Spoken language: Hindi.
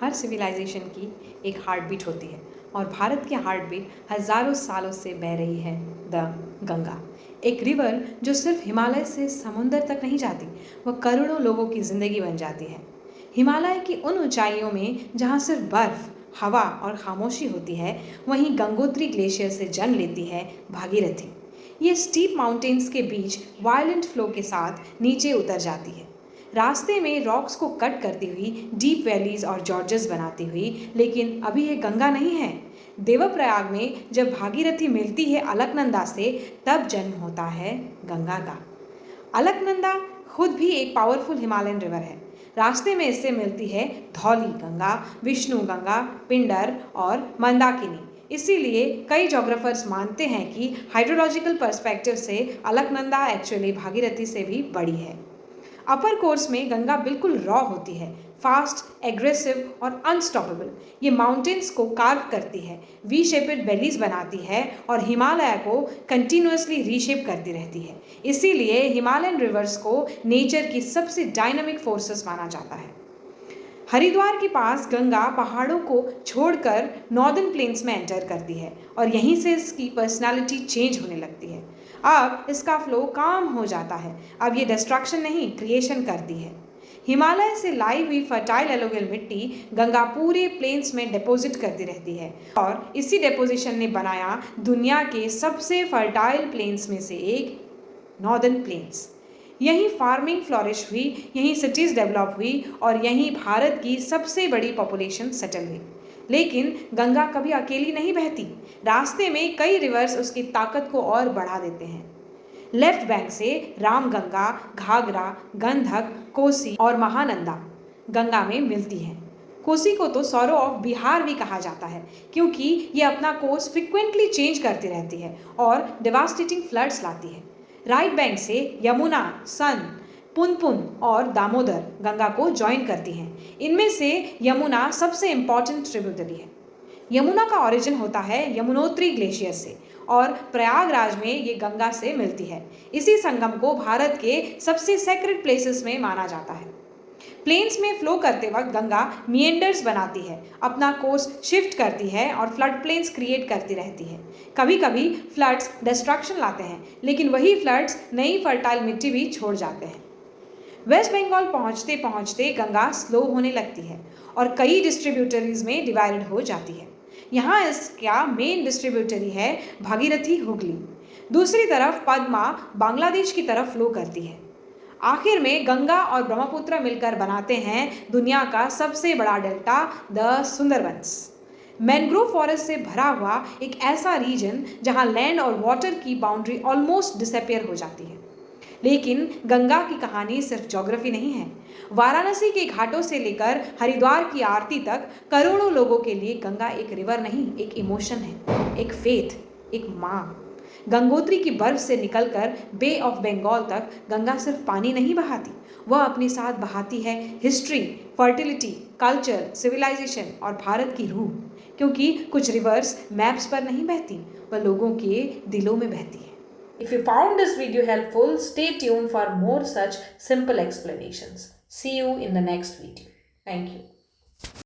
हर सिविलाइजेशन की एक हार्ट बीट होती है और भारत की हार्ट बीट हज़ारों सालों से बह रही है द गंगा। एक रिवर जो सिर्फ हिमालय से समुंदर तक नहीं जाती, वह करोड़ों लोगों की ज़िंदगी बन जाती है। हिमालय की उन ऊंचाइयों में जहाँ सिर्फ बर्फ, हवा और खामोशी होती है, वहीं गंगोत्री ग्लेशियर से जन्म लेती है भागीरथी। ये स्टीप माउंटेन्स के बीच वायलेंट फ्लो के साथ नीचे उतर जाती है, रास्ते में रॉक्स को कट करती हुई डीप वैलीज और जॉर्जेस बनाती हुई। लेकिन अभी ये गंगा नहीं है। देवप्रयाग में जब भागीरथी मिलती है अलकनंदा से, तब जन्म होता है गंगा का। अलकनंदा खुद भी एक पावरफुल हिमालयन रिवर है। रास्ते में इससे मिलती है धौली गंगा, विष्णु गंगा, पिंडर और मंदाकिनी। इसीलिए कई जोग्राफर्स मानते हैं कि हाइड्रोलॉजिकल पर्सपेक्टिव से अलकनंदा एक्चुअली भागीरथी से भी बड़ी है। अपर कोर्स में गंगा बिल्कुल रॉ होती है, फास्ट, एग्रेसिव और अनस्टॉपेबल। ये माउंटेन्स को कार्व करती है, वी शेपेड वैलीज बनाती है और हिमालय को कंटिन्यूअसली रीशेप करती रहती है। इसीलिए हिमालयन रिवर्स को नेचर की सबसे डायनामिक फोर्सेस माना जाता है। हरिद्वार के पास गंगा पहाड़ों को छोड़कर नॉर्दर्न प्लेन्स में एंटर करती है और यहीं से इसकी पर्सनालिटी चेंज होने लगती है। अब इसका फ्लो काम हो जाता है। अब ये डिस्ट्रक्शन नहीं, क्रिएशन करती है। हिमालय से लाई हुई फर्टाइल एलोवियल मिट्टी गंगा पूरे प्लेन्स में डिपॉजिट करती रहती है और इसी डिपोजिशन ने बनाया दुनिया के सबसे फर्टाइल प्लेन्स में से एक, नॉर्दर्न प्लेन्स। यहीं फार्मिंग फ्लॉरिश हुई, यहीं सिटीज़ डेवलप हुई और यहीं भारत की सबसे बड़ी पॉपुलेशन सेटल हुई। लेकिन गंगा कभी अकेली नहीं बहती। रास्ते में कई रिवर्स उसकी ताकत को और बढ़ा देते हैं। लेफ्ट बैंक से रामगंगा, घाघरा, गंधक, कोसी और महानंदा गंगा में मिलती हैं। कोसी को तो सौरो ऑफ बिहार भी कहा जाता है, क्योंकि ये अपना कोर्स फ्रिक्वेंटली चेंज करती रहती है और डिवास्टेटिंग फ्लड्स लाती है। राइट बैंक से यमुना, सन, पुनपुन और दामोदर गंगा को ज्वाइन करती हैं। इनमें से यमुना सबसे इम्पॉर्टेंट ट्रिब्यूटरी है। यमुना का ओरिजिन होता है यमुनोत्री ग्लेशियर से और प्रयागराज में ये गंगा से मिलती है। इसी संगम को भारत के सबसे सेक्रेड प्लेसेस में माना जाता है। प्लेन्स में फ्लो करते वक्त गंगा मिएंडर्स बनाती है, अपना कोर्स शिफ्ट करती है और फ्लड प्लेन्स क्रिएट करती रहती है। कभी कभी फ्लड्स डिस्ट्रक्शन लाते हैं, लेकिन वही फ्लड्स नई फर्टाइल मिट्टी भी छोड़ जाते हैं। वेस्ट बंगाल पहुंचते पहुंचते गंगा स्लो होने लगती है और कई डिस्ट्रीब्यूटरीज में डिवाइडेड हो जाती है। यहाँ इसका मेन डिस्ट्रीब्यूटरी है भागीरथी हुगली। दूसरी तरफ पद्मा बांग्लादेश की तरफ फ्लो करती है। आखिर में गंगा और ब्रह्मपुत्र मिलकर बनाते हैं दुनिया का सबसे बड़ा delta, the Sundarbans. Mangrove forest से भरा हुआ एक ऐसा रीजन जहां लैंड और वाटर की बाउंड्री ऑलमोस्ट डिसअपियर हो जाती है। लेकिन गंगा की कहानी सिर्फ ज्योग्राफी नहीं है। वाराणसी के घाटों से लेकर हरिद्वार की आरती तक करोड़ों लोगों के लिए गंगा एक रिवर नहीं, एक इमोशन है, एक फेथ, एक माँ। गंगोत्री की बर्फ से निकलकर बे ऑफ बंगाल तक गंगा सिर्फ पानी नहीं बहाती, वह अपने साथ बहाती है हिस्ट्री, फर्टिलिटी, कल्चर, सिविलाइजेशन और भारत की रूह। क्योंकि कुछ रिवर्स मैप्स पर नहीं बहती, वह लोगों के दिलों में बहती है। If you found this video helpful, stay tuned for more such simple explanations. See you in the next video. Thank you.